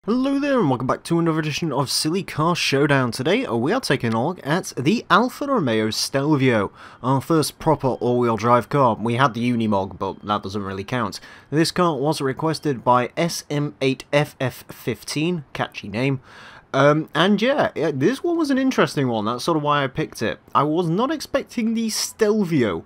Hello there and welcome back to another edition of Silly Car Showdown. Today we are taking a look at the Alfa Romeo Stelvio, our first proper all-wheel drive car. We had the Unimog, but that doesn't really count. This car was requested by SM8FF15, catchy name. And yeah, this one was an interesting one, that's sort of why I picked it. I was not expecting the Stelvio,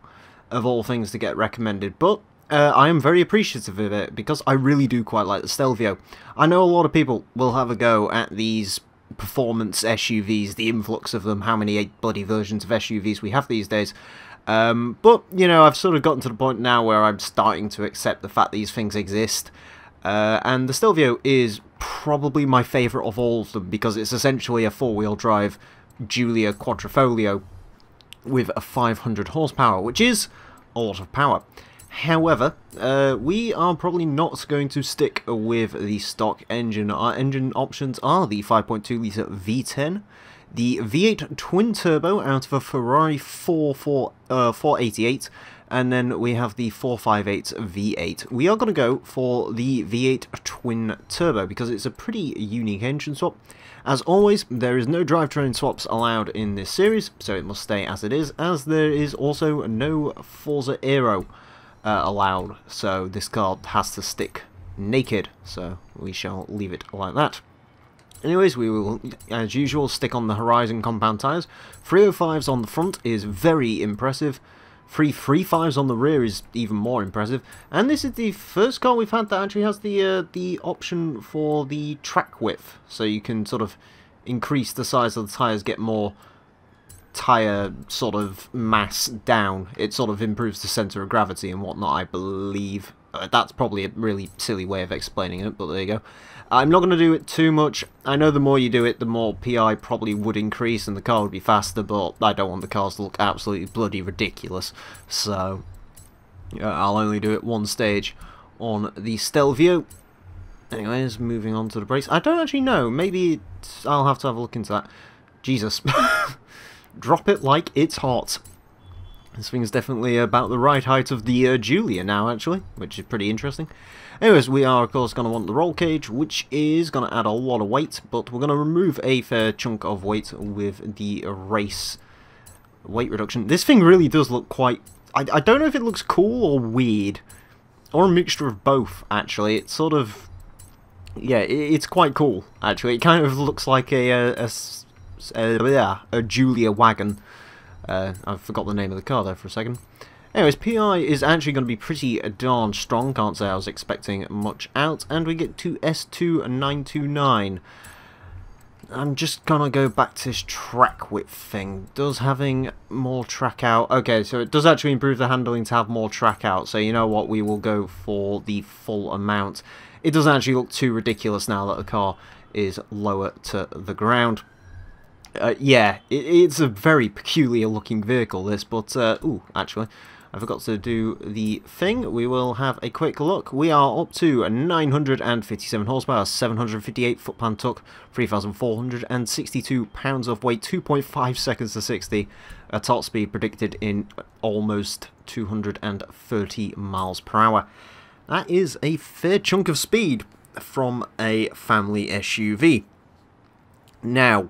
of all things, to get recommended, but I am very appreciative of it because I really do quite like the Stelvio. I know a lot of people will have a go at these performance SUVs, the influx of them, how many bloody versions of SUVs we have these days. But, you know, I've sort of gotten to the point now where I'm starting to accept the fact these things exist. And the Stelvio is probably my favourite of all of them because it's essentially a four-wheel drive Giulia Quadrifoglio with a 500 horsepower, which is a lot of power. However, we are probably not going to stick with the stock engine. Our engine options are the 5.2 litre V10, the V8 twin-turbo out of a Ferrari 488, and then we have the 458 V8. We are going to go for the V8 twin-turbo because it's a pretty unique engine swap. As always, there is no drivetrain swaps allowed in this series, so it must stay as it is, as there is also no Forza Aero allowed, so this car has to stick naked, so we shall leave it like that. Anyways, we will, as usual, stick on the Horizon compound tyres. 305s on the front is very impressive. 335s on the rear is even more impressive. And this is the first car we've had that actually has the option for the track width, so you can sort of increase the size of the tyres, get more tyre sort of mass down. It sort of improves the centre of gravity and whatnot, I believe. That's probably a really silly way of explaining it, but there you go. I'm not going to do it too much. I know the more you do it, the more PI probably would increase and the car would be faster, but I don't want the cars to look absolutely bloody ridiculous. So, I'll only do it one stage on the Stelvio. Anyways, moving on to the brakes. I don't actually know. Maybe I'll have to have a look into that. Jesus. Drop it like it's hot. This thing's definitely about the right height of the Giulia now, actually, which is pretty interesting. Anyways, we are, of course, going to want the roll cage, which is going to add a lot of weight, but we're going to remove a fair chunk of weight with the race weight reduction. This thing really does look quite... I don't know if it looks cool or weird, or a mixture of both, actually. It's sort of... yeah, it's quite cool, actually. It kind of looks like a Giulia wagon. I forgot the name of the car there for a second. Anyways, PI is actually going to be pretty darn strong. Can't say I was expecting much out. And we get to S2929. I'm just going to go back to this track width thing. Does having more track out... okay, so it does actually improve the handling to have more track out. So you know what? We will go for the full amount. It doesn't actually look too ridiculous now that the car is lower to the ground. Yeah, it's a very peculiar looking vehicle, this, but, ooh, actually, I forgot to do the thing. We will have a quick look. We are up to 957 horsepower, 758 foot-pound torque, 3,462 pounds of weight, 2.5 seconds to 60, a top speed predicted in almost 230 miles per hour. That is a fair chunk of speed from a family SUV. Now,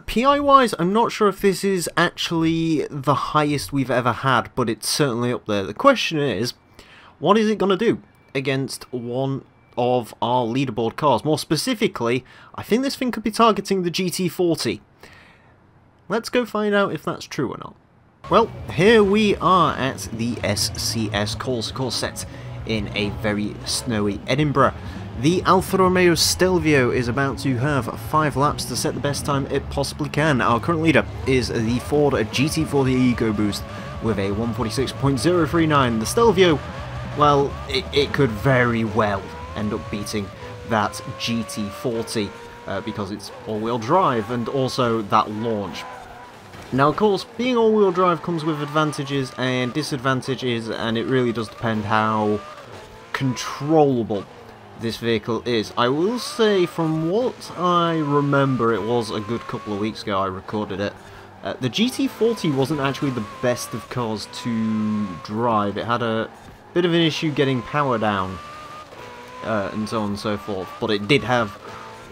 PI-wise, I'm not sure if this is actually the highest we've ever had, but it's certainly up there. The question is, what is it going to do against one of our leaderboard cars? More specifically, I think this thing could be targeting the GT40. Let's go find out if that's true or not. Well, here we are at the SCS course set in a very snowy Edinburgh. The Alfa Romeo Stelvio is about to have 5 laps to set the best time it possibly can. Our current leader is the Ford GT40 EcoBoost with a 146.039. The Stelvio, well, it could very well end up beating that GT40 because it's all-wheel drive and also that launch. Now, of course, being all-wheel drive comes with advantages and disadvantages, and it really does depend how controllable this vehicle is. I will say, from what I remember, it was a good couple of weeks ago I recorded it. The GT40 wasn't actually the best of cars to drive. It had a bit of an issue getting power down. and so on and so forth, but it did have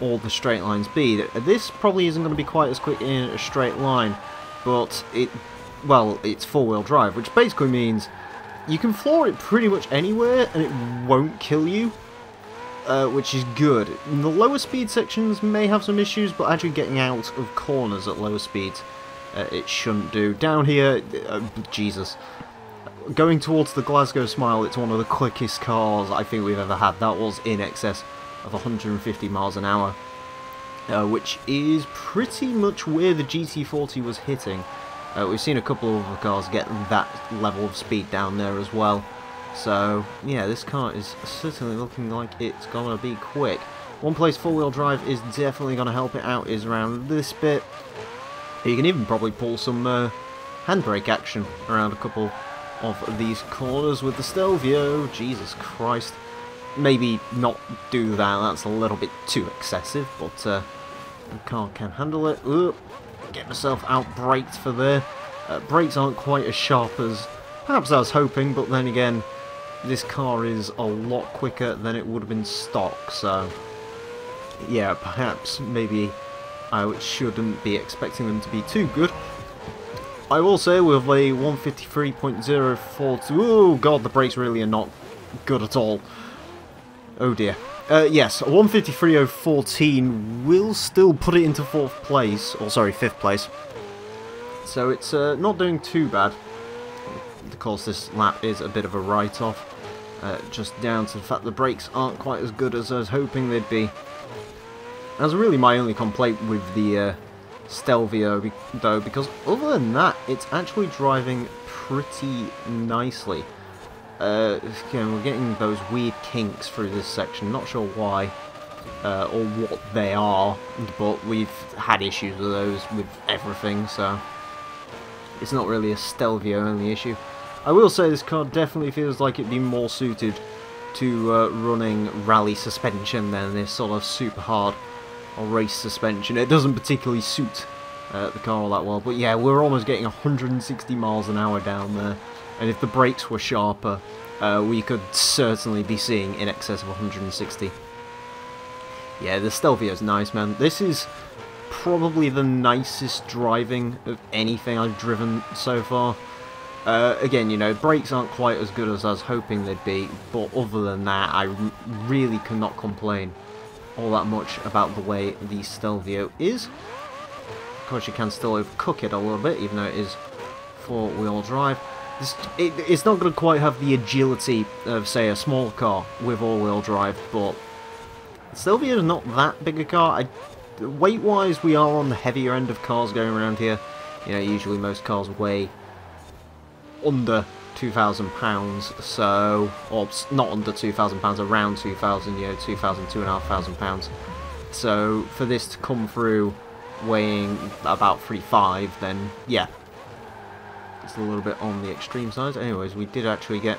all the straight line speed. This probably isn't going to be quite as quick in a straight line, but it's four-wheel drive, which basically means you can floor it pretty much anywhere and it won't kill you, which is good. The lower speed sections may have some issues, but actually getting out of corners at lower speeds, it shouldn't do. Down here, Jesus. Going towards the Glasgow Smile, it's one of the quickest cars I think we've ever had. That was in excess of 150 miles an hour, which is pretty much where the GT40 was hitting. We've seen a couple of other cars get that level of speed down there as well. So, yeah, this car is certainly looking like it's going to be quick. One place four-wheel drive is definitely going to help it out is around this bit. You can even probably pull some handbrake action around a couple of these corners with the Stelvio. Jesus Christ. Maybe not do that, that's a little bit too excessive, but the car can handle it. Ooh, get myself out-braked for there. Brakes aren't quite as sharp as perhaps I was hoping, but then again, this car is a lot quicker than it would have been stock, so yeah, perhaps maybe I shouldn't be expecting them to be too good. I will say with a 153.042, oh god, the brakes really are not good at all. Oh dear. Yes, a 153.014 will still put it into 4th place, or sorry, 5th place. So it's not doing too bad. Of course, this lap is a bit of a write-off, just down to the fact the brakes aren't quite as good as I was hoping they'd be. That's really my only complaint with the Stelvio, though, because other than that, it's actually driving pretty nicely. We're getting those weird kinks through this section, not sure why or what they are, but we've had issues with those with everything, so it's not really a Stelvio only issue. I will say this car definitely feels like it'd be more suited to running rally suspension than this sort of super hard race suspension. It doesn't particularly suit the car all that well, but yeah, we're almost getting 160 miles an hour down there. And if the brakes were sharper, we could certainly be seeing in excess of 160. Yeah, the Stelvio's nice, man. This is probably the nicest driving of anything I've driven so far. Again, you know, brakes aren't quite as good as I was hoping they'd be, but other than that, I really cannot complain all that much about the way the Stelvio is. Of course, you can still overcook it a little bit, even though it is four-wheel drive. It's not going to quite have the agility of, say, a small car with all-wheel drive, but Stelvio is not that big a car. Weight-wise, we are on the heavier end of cars going around here. You know, usually most cars weigh under 2,000 pounds, so, or not under 2,000 pounds, around 2,000, you know, 2,000, 2,500 pounds. So for this to come through weighing about 3.5, then yeah, it's a little bit on the extreme side. Anyways, we did actually get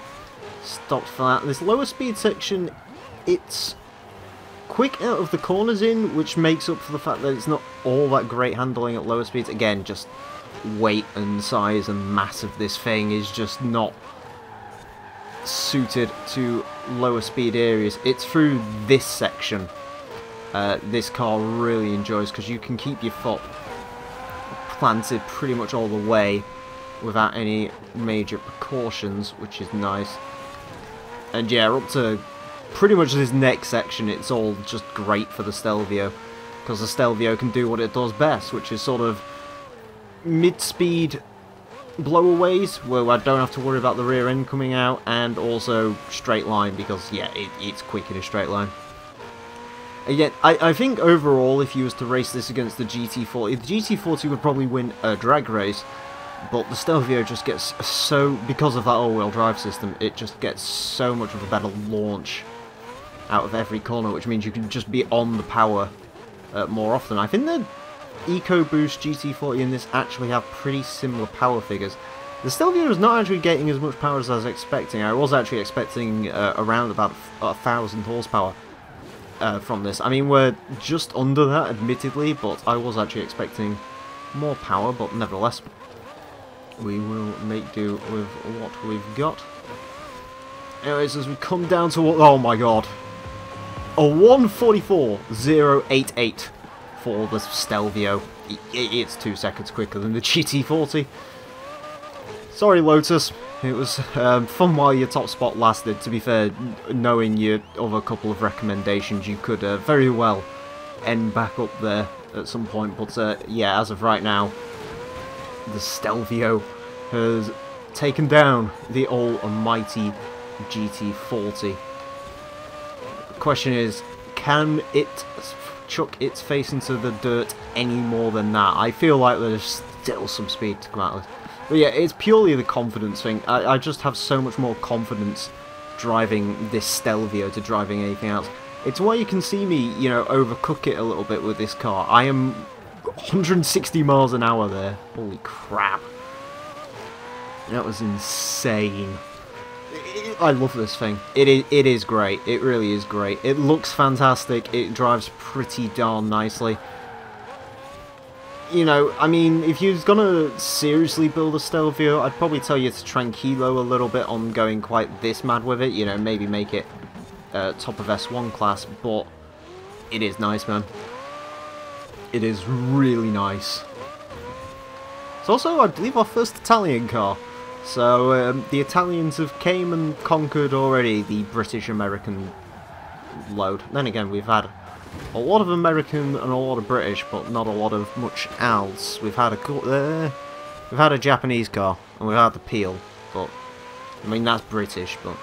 stopped for that. This lower speed section, it's quick out of the corners in, which makes up for the fact that it's not all that great handling at lower speeds. Again, just weight and size and mass of this thing is just not suited to lower speed areas. It's through this section this car really enjoys, because you can keep your foot planted pretty much all the way without any major precautions, which is nice. And yeah, up to pretty much this next section, it's all just great for the Stelvio, because the Stelvio can do what it does best, which is sort of mid-speed blowaways, where I don't have to worry about the rear end coming out, and also straight line, because yeah, it's quick in a straight line. Again, I think overall, if you was to race this against the GT40, the GT40 would probably win a drag race, but the Stelvio just gets so, because of that all-wheel drive system, it just gets so much of a better launch out of every corner, which means you can just be on the power more often. I think the EcoBoost GT40 and this actually have pretty similar power figures. The Stelvio is not actually getting as much power as I was expecting. I was actually expecting around about 1,000 horsepower from this. I mean, we're just under that, admittedly, but I was actually expecting more power, but nevertheless, we will make do with what we've got. Anyways, as we come down to what... Oh my god. A 1:44.088 for the Stelvio. It's 2 seconds quicker than the GT40. Sorry, Lotus. It was fun while your top spot lasted. To be fair, knowing your other couple of recommendations, you could very well end back up there at some point. But yeah, as of right now, the Stelvio has taken down the almighty GT40. The question is, can it chuck its face into the dirt any more than that? I feel like there's still some speed to come out of this. But yeah, it's purely the confidence thing. I just have so much more confidence driving this Stelvio to driving anything else. It's why you can see me, you know, overcook it a little bit with this car. I am 160 miles an hour there. Holy crap. That was insane. I love this thing. It is great. It really is great. It looks fantastic. It drives pretty darn nicely. You know, I mean, if you're gonna seriously build a Stelvio, I'd probably tell you to tranquilo a little bit on going quite this mad with it. You know, maybe make it top of S1 class, but it is nice, man. It is really nice. It's also, I believe, our first Italian car. So, the Italians have came and conquered already the British-American load. Then again, we've had a lot of American and a lot of British, but not a lot of much else. We've had a Japanese car, and we've had the Peel, but I mean that's British, but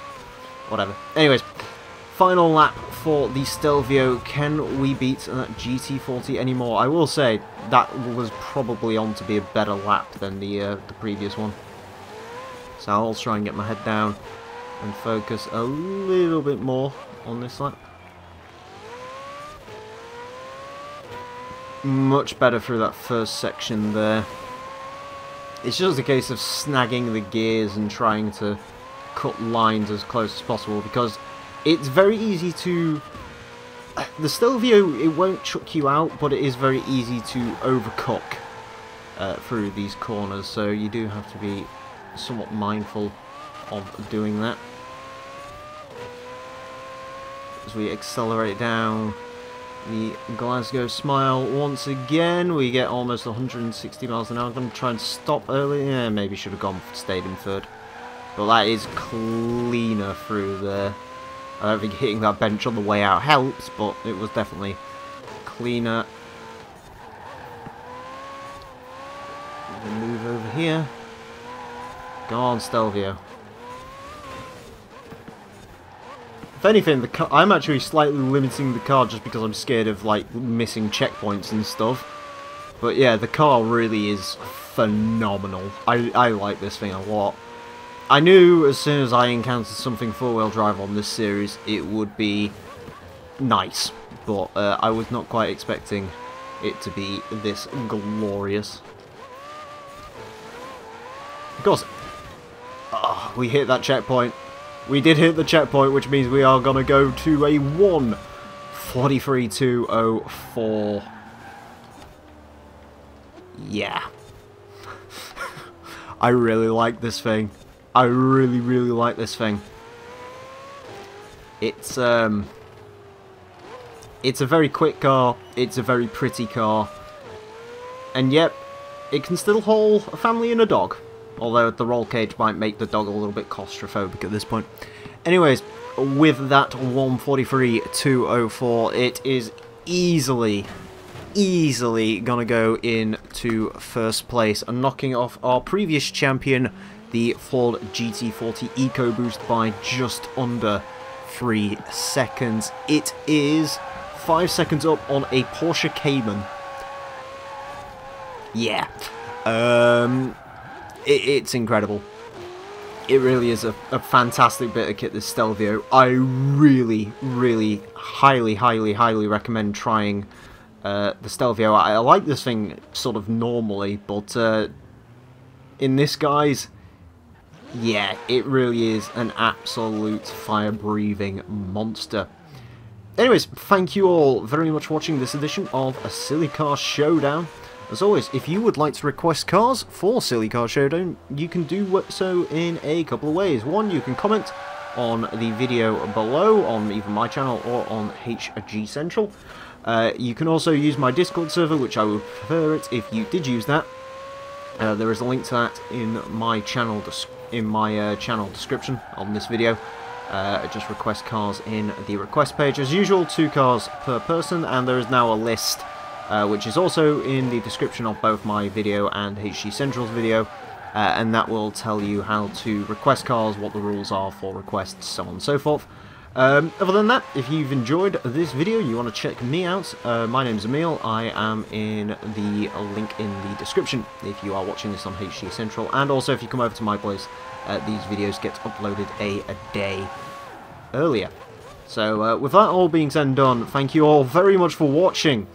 whatever. Anyways, final lap for the Stelvio. Can we beat that GT40 anymore? I will say that was probably on to be a better lap than the previous one. So I'll try and get my head down and focus a little bit more on this lap. Much better through that first section there. It's just a case of snagging the gears and trying to cut lines as close as possible, because it's very easy to... The Stelvio, it won't chuck you out, but it is very easy to overcook through these corners, so you do have to be somewhat mindful of doing that. As we accelerate down the Glasgow Smile once again, we get almost 160 miles an hour. I'm going to try and stop early. Yeah, maybe should have stayed in third. But that is cleaner through there. I don't think hitting that bench on the way out helps, but it was definitely cleaner. Move over here. Go on, Stelvio. If anything, I'm actually slightly limiting the car just because I'm scared of like missing checkpoints and stuff. But yeah, the car really is phenomenal. I like this thing a lot. I knew as soon as I encountered something four-wheel drive on this series, it would be nice. But I was not quite expecting it to be this glorious. Of course, we hit that checkpoint. We did hit the checkpoint, which means we are going to go to a 1:43.204. Yeah. I really like this thing. I really, really like this thing. It's a very quick car. It's a very pretty car. And yep, it can still hold a family and a dog. Although the roll cage might make the dog a little bit claustrophobic at this point. Anyways, with that 1:43.204, it is easily gonna go into first place, and knocking off our previous champion, the Ford GT40 EcoBoost, by just under 3 seconds. It is 5 seconds up on a Porsche Cayman. Yeah. It's incredible. It really is a fantastic bit of kit, this Stelvio. I really, really, highly recommend trying the Stelvio. I like this thing sort of normally, but in this, guys, yeah, it really is an absolute fire-breathing monster. Anyways, thank you all very much for watching this edition of a Silly Car Showdown. As always, if you would like to request cars for Silly Car Showdown, you can do so in a couple of ways. One, you can comment on the video below, on either my channel or on HG Central. You can also use my Discord server, which I would prefer it if you did use that. There is a link to that in my channel description on this video. Just request cars in the request page. As usual, 2 cars per person, and there is now a list, which is also in the description of both my video and HG Central's video, and that will tell you how to request cars, what the rules are for requests, so on and so forth. Other than that, if you've enjoyed this video, you want to check me out, my name's Emile. I am in the link in the description if you are watching this on HG Central, and also if you come over to my place, these videos get uploaded a day earlier. So with that all being said and done, thank you all very much for watching.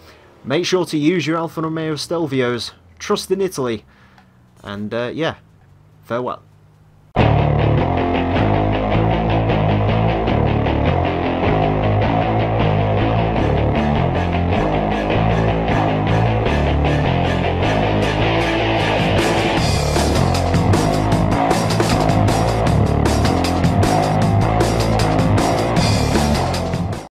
Make sure to use your Alfa Romeo Stelvios, trust in Italy, and yeah, farewell.